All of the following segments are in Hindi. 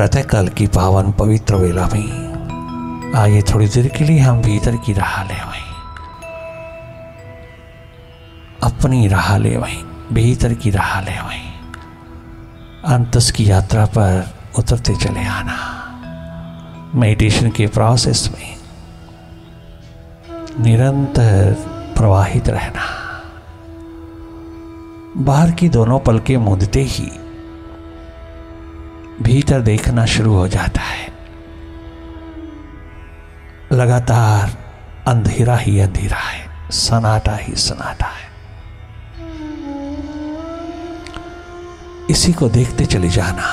प्रातःकाल की पावन पवित्र वेला में आइए थोड़ी देर के लिए हम भीतर की राह ले वहीं, अपनी राह ले वहीं, भीतर की राह ले वहीं, अंतस की यात्रा पर उतरते चले आना। मेडिटेशन के प्रोसेस में निरंतर प्रवाहित रहना। बाहर की दोनों पलकें मूंदते ही भीतर देखना शुरू हो जाता है। लगातार अंधेरा ही अंधेरा है, सन्नाटा ही सन्नाटा है। इसी को देखते चले जाना।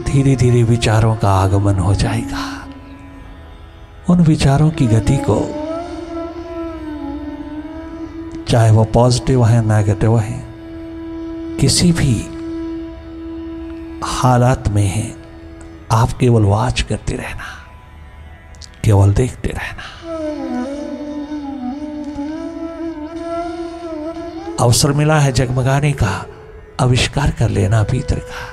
धीरे धीरे विचारों का आगमन हो जाएगा। उन विचारों की गति को, चाहे वो पॉजिटिव है नेगेटिव है, किसी भी हालात में है, आप केवल वॉच करते रहना, केवल देखते रहना। अवसर मिला है जगमगाने का, आविष्कार कर लेना भीतर का।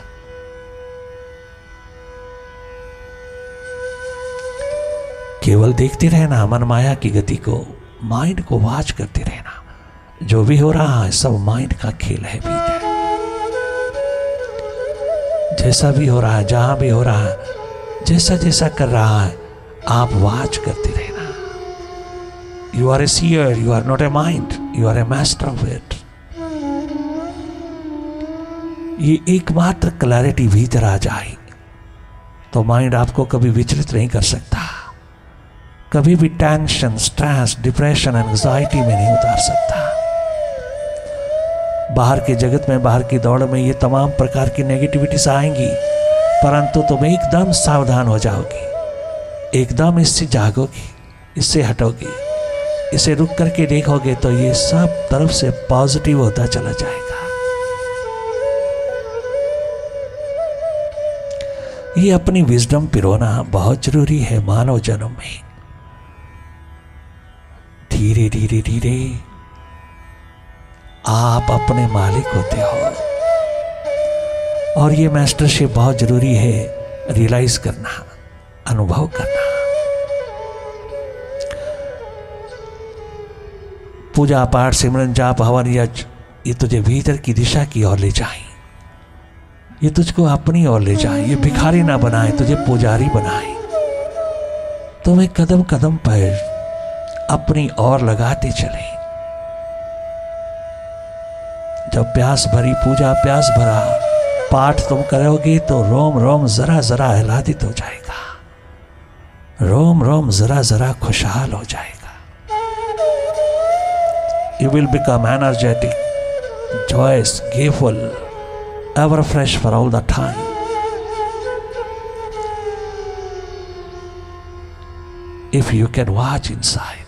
केवल देखते रहना मन माया की गति को, माइंड को वॉच करते रहना। जो भी हो रहा है सब माइंड का खेल है भीतर। जैसा भी हो रहा है, जहां भी हो रहा है, जैसा जैसा कर रहा है, आप वॉच करते रहना। You are a seer, you are not a mind, you are a master of it. ये एकमात्र क्लैरिटी भीतर आ जाए तो माइंड आपको कभी विचलित नहीं कर सकता, कभी भी टेंशन, स्ट्रेस, डिप्रेशन, एंजाइटी में नहीं उतार सकता। बाहर के जगत में, बाहर की दौड़ में ये तमाम प्रकार की नेगेटिविटीज आएंगी, परंतु तुम एकदम सावधान हो जाओगी, एकदम इससे जागोगी, इससे हटोगी, इसे रुक करके देखोगे तो ये सब तरफ से पॉजिटिव होता चला जाएगा। ये अपनी विजडम पिरोना बहुत जरूरी है मानव जन्म में। धीरे धीरे धीरे आप अपने मालिक होते हो, और ये मास्टरशिप बहुत जरूरी है रियलाइज करना, अनुभव करना। पूजा पाठ, सिमरन, जाप, हवन, यज्ञ ये तुझे भीतर की दिशा की ओर ले जाए, ये तुझको अपनी ओर ले जाए। ये भिखारी ना बनाए, तुझे पुजारी बनाए। तुम्हें कदम कदम पर अपनी ओर लगाते चले। जब प्यास भरी पूजा, प्यास भरा पाठ तुम करोगे तो रोम रोम जरा जरा आह्लादित हो जाएगा, रोम रोम जरा जरा खुशहाल हो जाएगा। You will become energetic, joyous, grateful, ever fresh for all the time. If you can watch inside,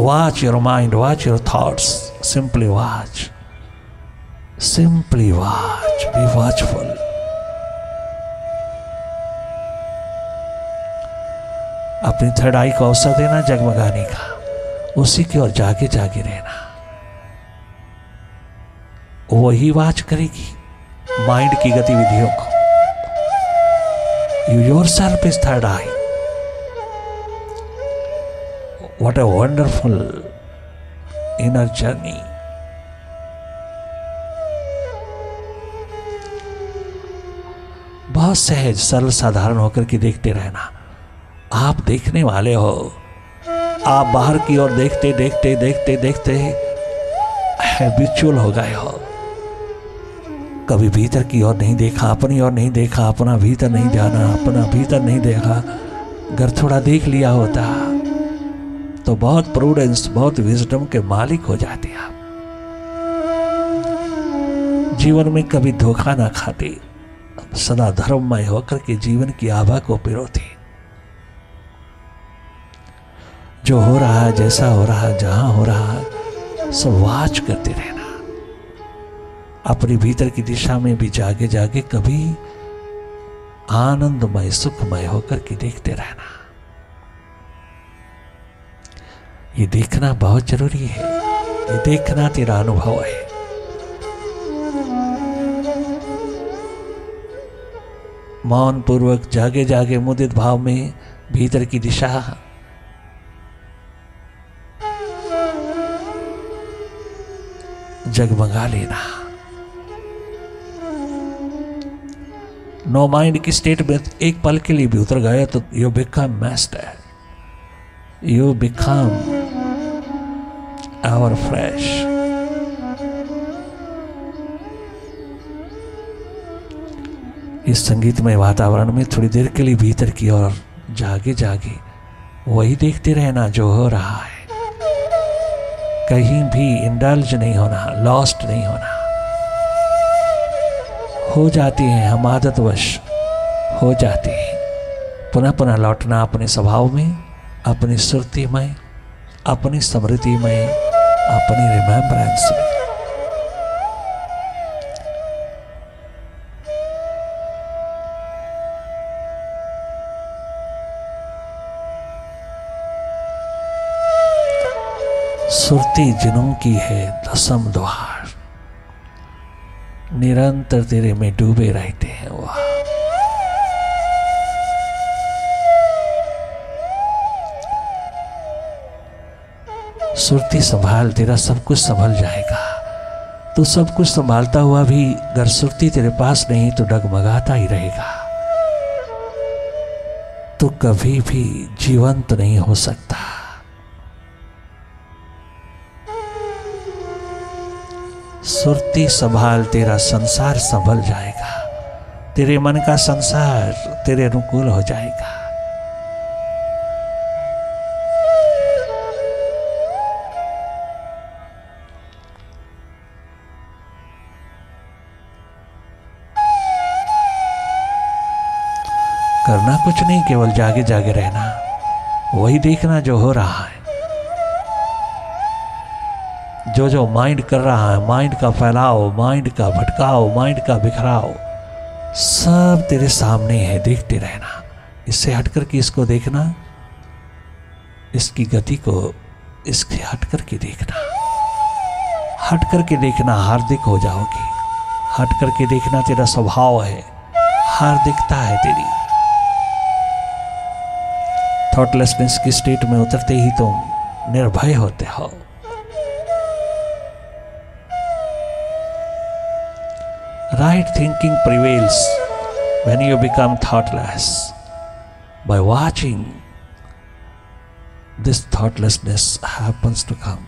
watch your mind, watch your thoughts, simply watch, simply watch, be watchful. अपनी थर्ड आई को अवसर देना जगमगाने का, उसी की ओर जागे जागे रहना। वही वाच करेगी माइंड की गतिविधियों को। You yourself is third I. What a wonderful inner journey. बहुत सहज, सरल, साधारण होकर के देखते रहना। आप देखने वाले हो। आप बाहर की ओर देखते देखते देखते देखते हैबिचुअल हो गए हो। कभी भीतर की ओर नहीं देखा, अपनी ओर नहीं देखा, अपना भीतर नहीं जाना, अपना भीतर नहीं देखा। अगर थोड़ा देख लिया होता तो बहुत प्रूडेंस, बहुत विजडम के मालिक हो जाते आप। जीवन में कभी धोखा ना खाते, सदा धर्ममय होकर के जीवन की आभा को पिरोते। जो हो रहा है, जैसा हो रहा है, जहां हो रहा है, सब वाच करते रहना। अपनी भीतर की दिशा में भी जागे जागे कभी आनंदमय, सुखमय होकर के देखते रहना। ये देखना बहुत जरूरी है। ये देखना तेरा अनुभव है। मौन पूर्वक जागे जागे मुदित भाव में भीतर की दिशा जगमगा लेना। नो माइंड की स्टेट में एक पल के लिए भी उतर गए तो you become master, you become our fresh. इस संगीतमय वातावरण में थोड़ी देर के लिए भीतर की ओर जागे जागे वही देखते रहना जो हो रहा है। कहीं भी इंडल्ज नहीं होना, लॉस्ट नहीं होना। हो जाती है हम आदतवश, हो जाती है। पुनः पुनः लौटना अपने स्वभाव में, अपनी सुरती में, अपनी स्मृति में, अपनी रिमेम्बरेंस में। सुरती जिनों की है दसम द्वार, निरंतर तेरे में डूबे रहते हैं वह। सुरती संभाल, तेरा सब कुछ संभल जाएगा। तो सब कुछ संभालता हुआ भी अगर सुरती तेरे पास नहीं तो डगमगाता ही रहेगा, तो कभी भी जीवंत नहीं हो सकता। सुरती संभाल, तेरा संसार संभल जाएगा, तेरे मन का संसार तेरे अनुकूल हो जाएगा। करना कुछ नहीं, केवल जागे जागे रहना, वही देखना जो हो रहा है। जो जो माइंड कर रहा है, माइंड का फैलाव, माइंड का भटकाव, माइंड का बिखराव, सब तेरे सामने है, देखते रहना। इससे हटकर के इसको देखना, इसकी गति को इसके हटकर के देखना। हटकर के देखना हार्दिक हो जाओगी। हटकर के देखना तेरा स्वभाव है, हार्दिकता है तेरी। थॉटलेसनेस की स्टेट में उतरते ही तुम निर्भय होते हो। Right thinking prevails when you become thoughtless. By watching, this thoughtlessness happens to come.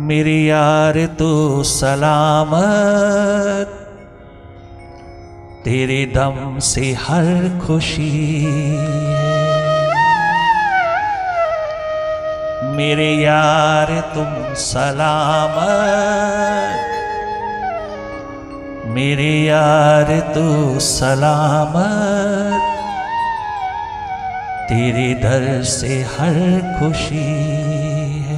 मेरे यार तू सलामत, तेरे दम से हर खुशी है। मेरे यार तुम सलामत, मेरे यार तू सलामत, तेरे दर से हर खुशी है।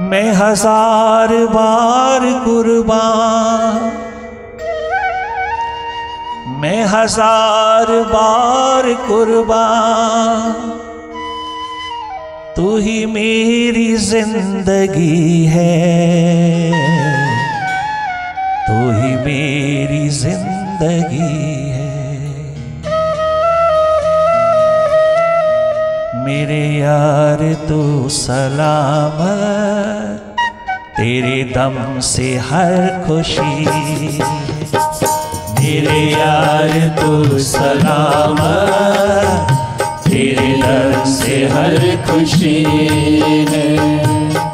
मैं हजार बार कुर्बान, मैं हजार बार कुर्बान, तू ही मेरी जिंदगी है, तू ही मेरी जिंदगी है। मेरे यार तू सलामत, तेरे दम से हर खुशी। मेरे मेरे यार तू सलामत, तेरे दर से हर खुशी है,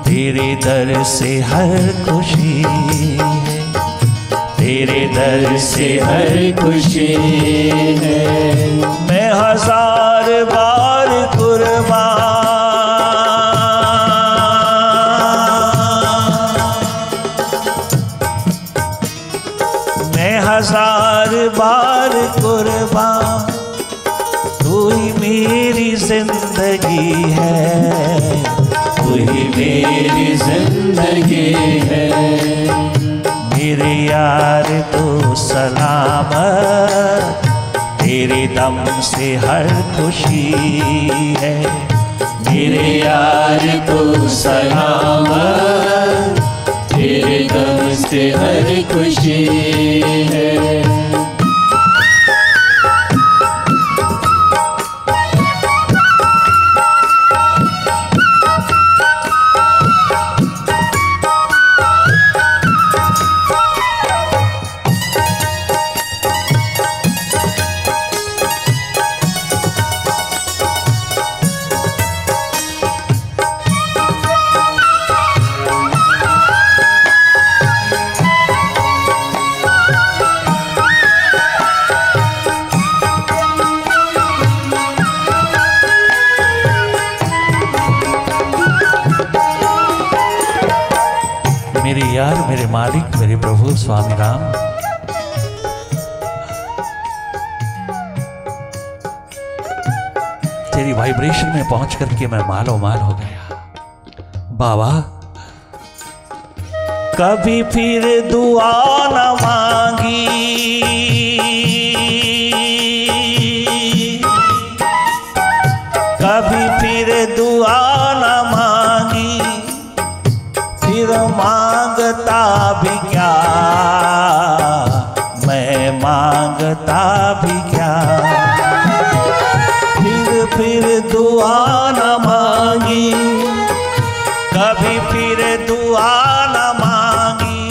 तेरे दर से हर खुशी है, तेरे दर से हर खुशी है। मैं हजार बार कुर्बान, मैं हजार बार कुर्बान, तू ही मेरी जिंदगी है, तू ही मेरी जिंदगी है। मेरे यार तू सलामत, तेरे दम से हर खुशी है, मेरे यार तू सलामत, तेरे दम से हर खुशी है। मेरे यार, मेरे मालिक, मेरे प्रभु स्वामी राम, तेरी वाइब्रेशन में पहुंच करके मैं मालो माल हो गया। बाबा कभी फिर दुआ न मांगी, कभी फिर दुआ न मांगी, फिर मांगता भी क्या, मैं मांगता भी क्या, फिर दुआ न मांगी, कभी फिर दुआ न मांगी,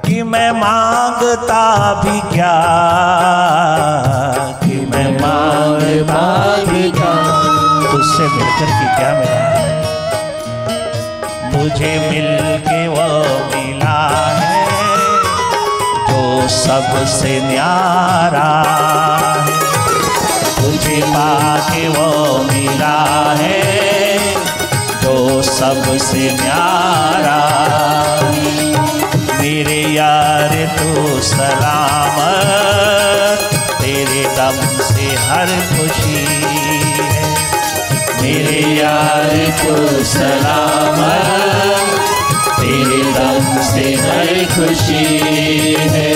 कि मैं मांगता भी क्या, कि मैं मांगता भी क्या। तुझसे मिलकर के क्या मिला, मुझे मिलके वो मिला है जो सबसे न्यारा है, तुझे पाके वो मिला है जो सबसे न्यारा। मेरे यार तू सलामत, तेरे दम से हर खुशी है, मेरे यार तू सलामत, तेरे दम से हर खुशी है।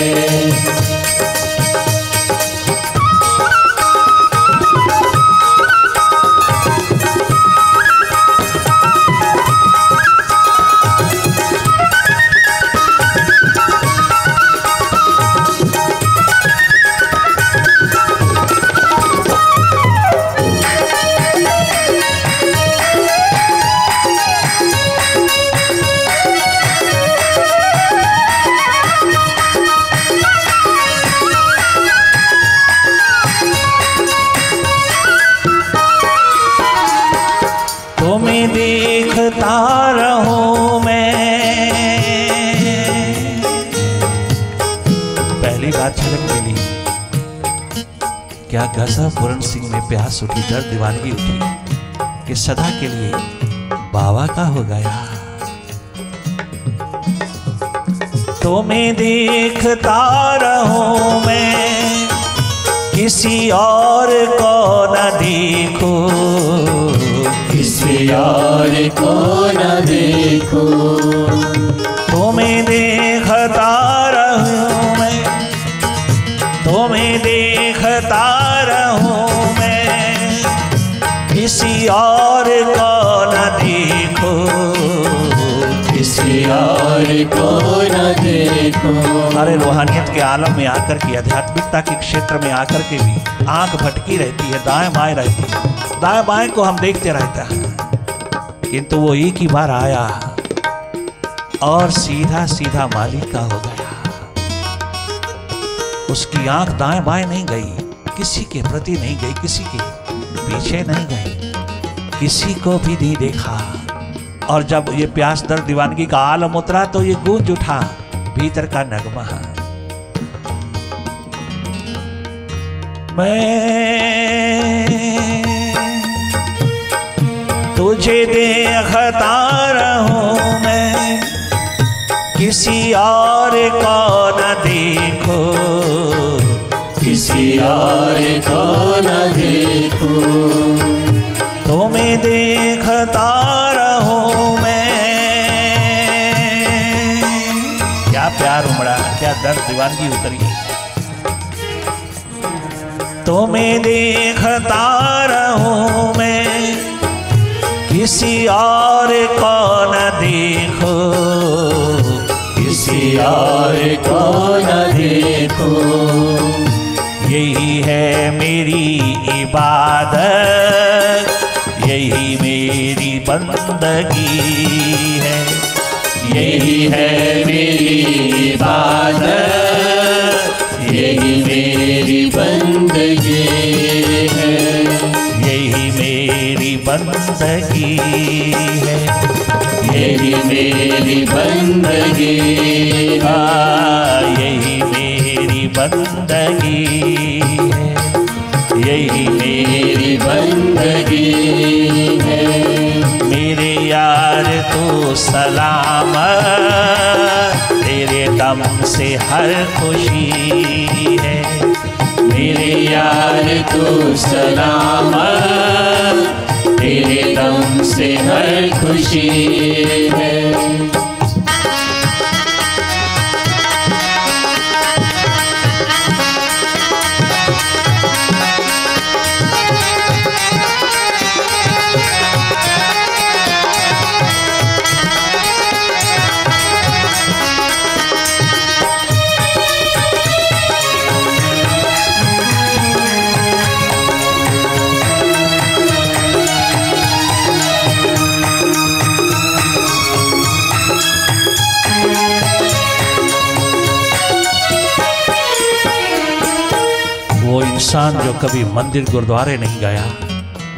देखता रहूं मैं, पहली बात झलक मिली, क्या गजा पूरन सिंह में प्यास उठी, दर्द दीवानगी उठी कि सदा के लिए बाबा का हो गया। तुम्हें देखता रहूं मैं, किसी और को न देखो, किसी और को न देखो, तुम्हें देखता रहूं मैं, तुम्हें देखता रहूं मैं, किसी और को न देखो, किसी और को न देखो। अरे रूहानियत के आलम में आकर के, आध्यात्मिकता के क्षेत्र में आकर के भी आंख भटकी रहती है, दाएं बाएं रहती है, दाएं बाएं को हम देखते रहते हैं, किंतु वो एक ही बार आया और सीधा सीधा मालिक का हो गया। उसकी आंख दाएं बाएं नहीं गई, किसी के प्रति नहीं गई, किसी के पीछे नहीं गई, किसी को भी नहीं देखा। और जब ये प्यास दर्द दीवानगी का आलम उतरा तो ये गूंज उठा भीतर का नगमा। मैं तुझे देखता रहूं, मैं किसी और को न देखो, किसी और को न देखो, तुम्हें देखता रहूं मैं। क्या प्यार उमड़ा, क्या दर्द दीवानगी उतरी। तुम्हें देखता रहूं मैं, किसी और को न देखो, किसी और को न देखो। यही है मेरी इबादत, यही मेरी बंदगी है, यही है मेरी इबादत, यही मेरी बंदगी है, यही मेरी बंदगी है, यही मेरी बंदगी है, यही मेरी बंदगी है, यही मेरी बंदगी है। मेरे यार तू सलाम, तेरे दम से हर खुशी है। मेरे यार तू सलाम, तेरे दम से हर खुशी है। वो इंसान जो कभी मंदिर गुरुद्वारे नहीं गया,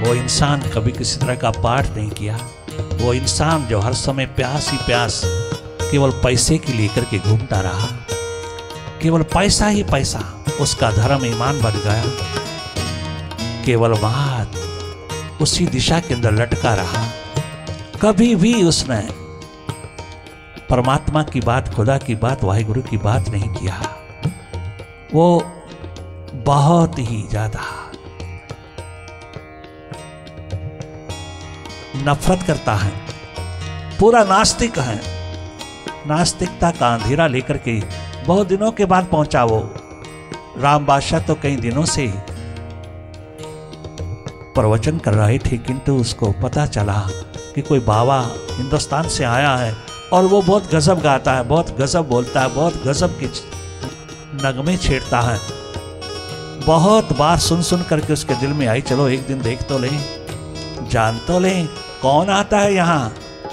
वो इंसान कभी किसी तरह का पाठ नहीं किया, वो इंसान जो हर समय प्यास ही प्यास केवल पैसे की लेकर के घूमता रहा, केवल पैसा ही पैसा, उसका धर्म ईमान बन गया, केवल बात उसी दिशा के अंदर लटका रहा। कभी भी उसने परमात्मा की बात, खुदा की बात, वाहिगुरु की बात नहीं किया। वो बहुत ही ज्यादा नफरत करता है, पूरा नास्तिक है। नास्तिकता का अंधेरा लेकर के बहुत दिनों के बाद पहुंचा वो। राम बादशाह तो कई दिनों से प्रवचन कर रहे थे, किंतु उसको पता चला कि कोई बाबा हिंदुस्तान से आया है और वो बहुत गजब गाता है, बहुत गजब बोलता है, बहुत गजब के नगमे छेड़ता है। बहुत बार सुन सुन करके उसके दिल में आई, चलो एक दिन देख तो लें, जान तो लें कौन आता है यहाँ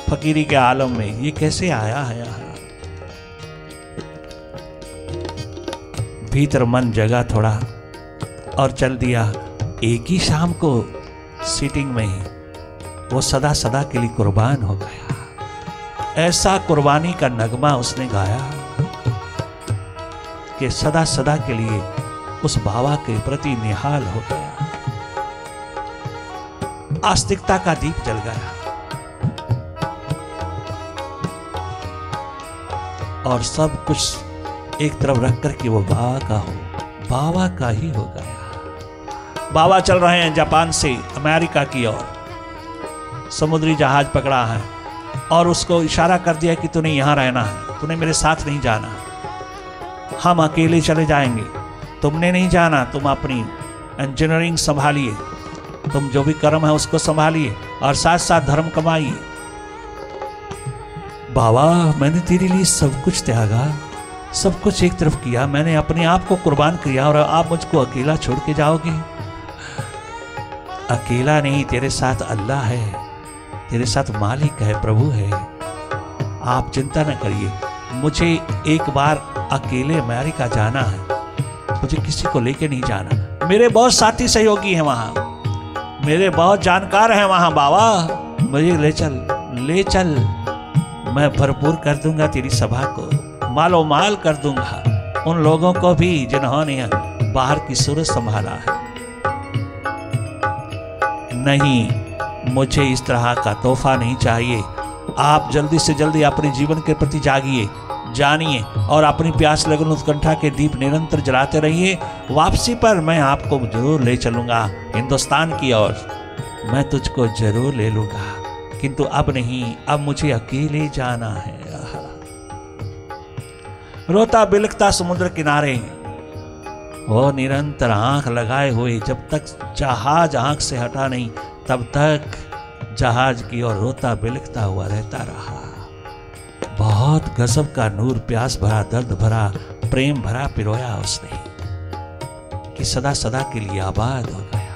फकीरी के आलम में, ये कैसे आया है यहाँ। भीतर मन जगा थोड़ा और चल दिया। एक ही शाम को सीटिंग में ही वो सदा सदा के लिए कुर्बान हो गया। ऐसा कुर्बानी का नगमा उसने गाया कि सदा सदा के लिए उस बाबा के प्रति निहाल हो गया। आस्तिकता का दीप जल गया और सब कुछ एक तरफ रख कर के वो बाबा का हो, बाबा का ही हो गया। बाबा चल रहे हैं जापान से अमेरिका की ओर, समुद्री जहाज पकड़ा है और उसको इशारा कर दिया कि तूने यहां रहना है, तूने मेरे साथ नहीं जाना, हम अकेले चले जाएंगे, तुमने नहीं जाना, तुम अपनी इंजीनियरिंग संभालिए, तुम जो भी कर्म है उसको संभालिए और साथ साथ धर्म कमाइए। बाबा मैंने तेरे लिए सब कुछ त्यागा, सब कुछ एक तरफ किया, मैंने अपने आप को कुर्बान किया और आप मुझको अकेला छोड़ के जाओगे। अकेला नहीं, तेरे साथ अल्लाह है, तेरे साथ मालिक है, प्रभु है, आप चिंता न करिए। मुझे एक बार अकेले अमेरिका जाना है, मुझे किसी को लेके नहीं जाना। मेरे बहुत साथी सहयोगी हैं वहां, मेरे बहुत जानकार हैं वहां बाबा, मुझे ले चल ले चल, मैं भरपूर कर दूंगा तेरी सभा को, मालो माल कर दूंगा उन लोगों को भी जिन्होंने बाहर की सूरत संभाला है। नहीं, मुझे इस तरह का तोहफा नहीं चाहिए। आप जल्दी से जल्दी अपने जीवन के प्रति जागिए, जानिए और अपनी प्यास लगन उत्कंठा के दीप निरंतर जलाते रहिए। वापसी पर मैं आपको जरूर ले चलूंगा हिंदुस्तान की ओर, मैं तुझको जरूर ले लूंगा, किंतु अब नहीं, अब मुझे अकेले जाना है। रोता बिलखता समुद्र किनारे वो निरंतर आंख लगाए हुए, जब तक जहाज आंख से हटा नहीं तब तक जहाज की ओर रोता बिलखता हुआ रहता रहा। बहुत गजब का नूर, प्यास भरा, दर्द भरा, प्रेम भरा पिरोया उसने कि सदा सदा के लिए आबाद हो गया।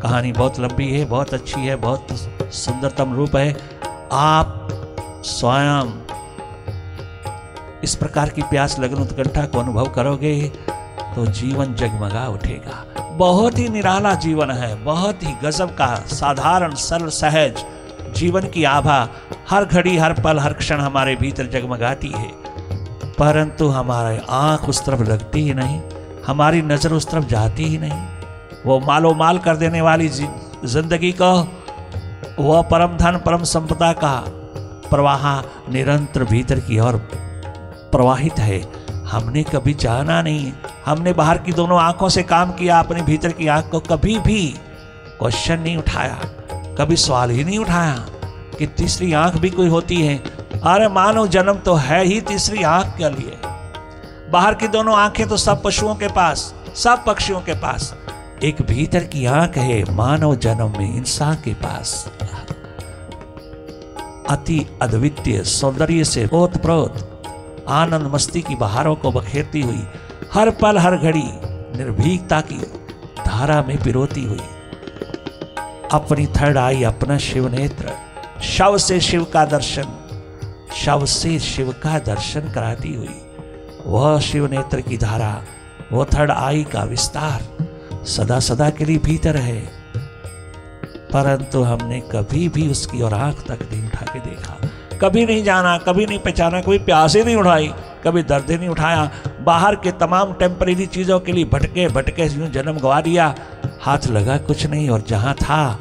कहानी बहुत लंबी है, बहुत अच्छी है, बहुत सुंदरतम रूप है। आप स्वयं इस प्रकार की प्यास लगन उत्कंठा को अनुभव करोगे तो जीवन जगमगा उठेगा। बहुत ही निराला जीवन है, बहुत ही गजब का, साधारण सरल सहज जीवन की आभा हर घड़ी हर पल हर क्षण हमारे भीतर जगमगाती है, परंतु हमारे आंख उस तरफ लगती ही नहीं, हमारी नजर उस तरफ जाती ही नहीं। वो मालो माल कर देने वाली जिंदगी को, वह परम धन परम संपदा का प्रवाह निरंतर भीतर की ओर प्रवाहित है, हमने कभी जाना नहीं। हमने बाहर की दोनों आंखों से काम किया, अपने भीतर की आंख को कभी भी क्वेश्चन नहीं उठाया, कभी सवाल ही नहीं उठाया कि तीसरी आंख भी कोई होती है। अरे मानव जन्म तो है ही तीसरी आंख के लिए। बाहर की दोनों आंखें तो सब पशुओं के पास, सब पक्षियों के पास, एक भीतर की आंख है मानव जन्म में इंसान के पास। अति अद्वितीय सौंदर्य से ओतप्रोत आनंद मस्ती की बहारों को बखेरती हुई, हर पल हर घड़ी निर्भीकता की धारा में पिरोती हुई, अपनी थर्ड आई अपना शिव नेत्र, शव से शिव का दर्शन, शव से शिव का दर्शन कराती हुई वह शिव नेत्र की धारा, वो थर्ड आई का विस्तार सदा सदा के लिए भीतर है, परंतु हमने कभी भी उसकी ओर आंख तक नहीं उठा के देखा, कभी नहीं जाना, कभी नहीं पहचाना, कभी प्यासे नहीं उठाई, कभी दर्द नहीं उठाया। बाहर के तमाम टेम्परेरी चीज़ों के लिए भटके भटके यूं जन्म गवा दिया, हाथ लगा कुछ नहीं, और जहाँ था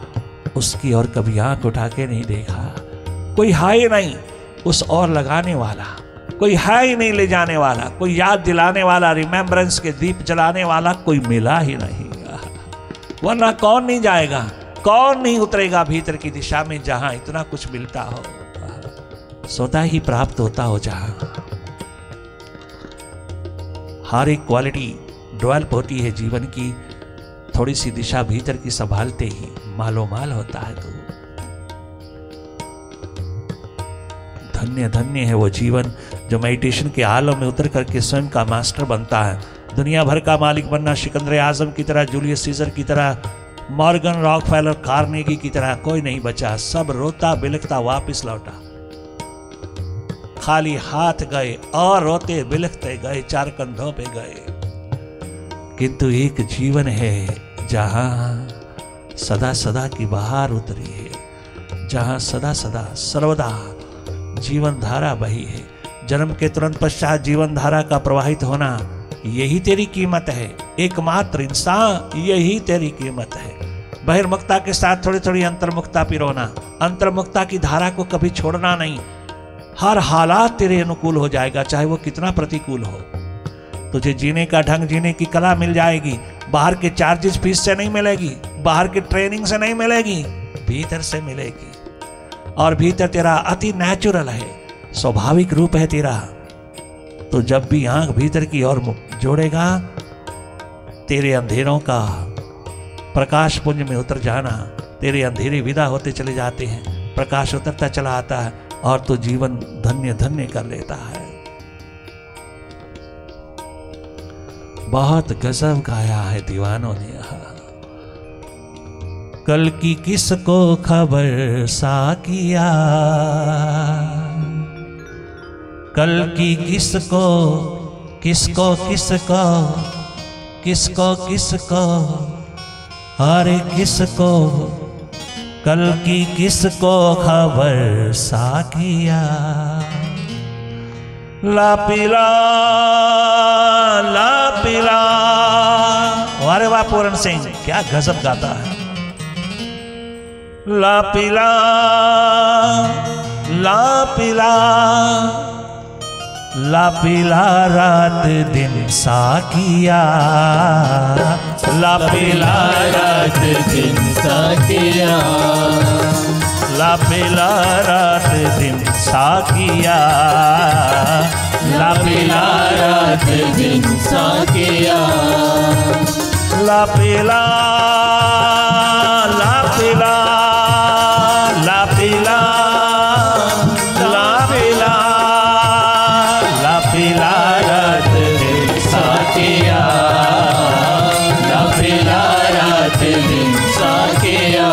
उसकी ओर कभी आंख उठा के नहीं देखा। कोई है ही नहीं उस ओर लगाने वाला, कोई है ही नहीं ले जाने वाला, कोई याद दिलाने वाला, रिमेम्बरेंस के दीप जलाने वाला कोई मिला ही नहीं। वरना कौन नहीं जाएगा, कौन नहीं उतरेगा भीतर की दिशा में जहां इतना कुछ मिलता हो, स्वतः ही प्राप्त होता हो। जहां हर एक क्वालिटी डेवलप होती है जीवन की, थोड़ी सी दिशा भीतर की संभालते ही मालो माल होता है। तो धन्य धन्य है वो जीवन जो मेडिटेशन के आलम में उतर करके स्वयं का मास्टर बनता है। दुनिया भर का मालिक बनना, सिकंदर आजम की तरह, जूलियस सीजर की तरह, मॉर्गन रॉकफेलर, कार्नेगी की तरह कोई नहीं बचा। सब रोता बिलखता वापस लौटा, खाली हाथ गए और रोते बिलखते गए, चार कंधों पे गए। किंतु एक जीवन है जहां सदा सदा की बहार उतरी है, जहां सदा सदा सर्वदा जीवन धारा बही है। जन्म के तुरंत पश्चात जीवन धारा का प्रवाहित होना, यही तेरी कीमत है। एकमात्र इंसान, यही तेरी कीमत है। बहिर्मुखता के साथ थोड़ी थोड़ी अंतर्मुखता पिरोना, अंतर्मुखता की धारा को कभी छोड़ना नहीं। हर हालात तेरे अनुकूल हो जाएगा, चाहे वो कितना प्रतिकूल हो। तुझे जीने का ढंग, जीने की कला मिल जाएगी। बाहर के चार्जेस फीस से नहीं मिलेगी, बाहर की ट्रेनिंग से नहीं मिलेगी, भीतर से मिलेगी। और भीतर तेरा अति नेचुरल है, स्वाभाविक रूप है तेरा। तो जब भी आंख भीतर की ओर जोड़ेगा, तेरे अंधेरों का प्रकाश पुंज में उतर जाना, तेरे अंधेरे विदा होते चले जाते हैं, प्रकाश उतरता चला आता है और तो जीवन धन्य धन्य कर लेता है। बहुत गजब गाया है दीवानों ने। कल की किसको खबर साकिया, कल की किसको किसको किसको किसको किसको अरे किसको कल की किसको खबर साकिया। लापिला लापिला। अरे वाह पूरन सिंह क्या गजब गाता है। लापिला लापिला लापिला रात दिन साकिया। लापिला रात दिन साकिया। लापिला रात दिन साकिया। लापिला रात दिन साकिया। लापिला लापिला लापिला लापिला लापिला रात दिन साकिया। लापिला रात दिन साकिया।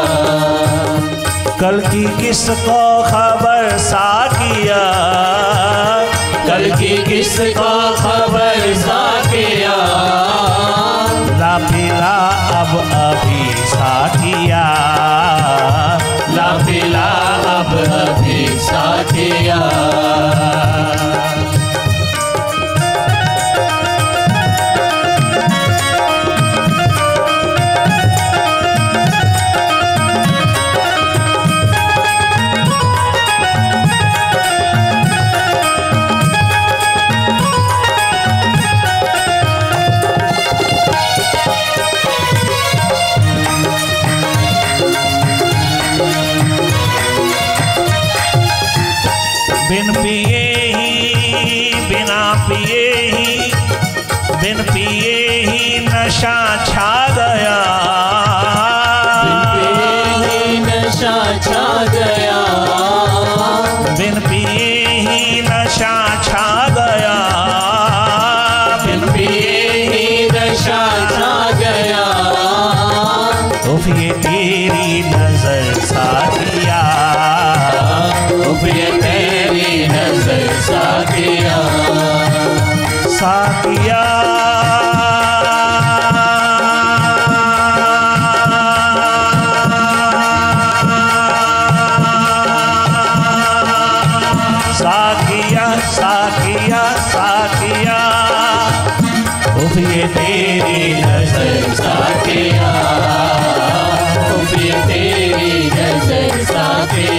कल की किसको खबर साकिया। कल की किसको खबर साकिया। लापिला अब अभी साकिया। लापिला अब अभी साकिया। बिन पिए ही बिना पिए ही बिन पिए ही नशा छा गया। बिन पिए ही नशा छा गया। बिन पिए ही नशा छा गया। बिन पिए ही नशा छा गया। उफ ये तेरी नजर साकिया। उफ ये तेरी नजर साकिया। साकिया साकिया साकिया साकिया। उफ ये तेरी नजर साकिया। उफ ये तेरी नजर साकिया।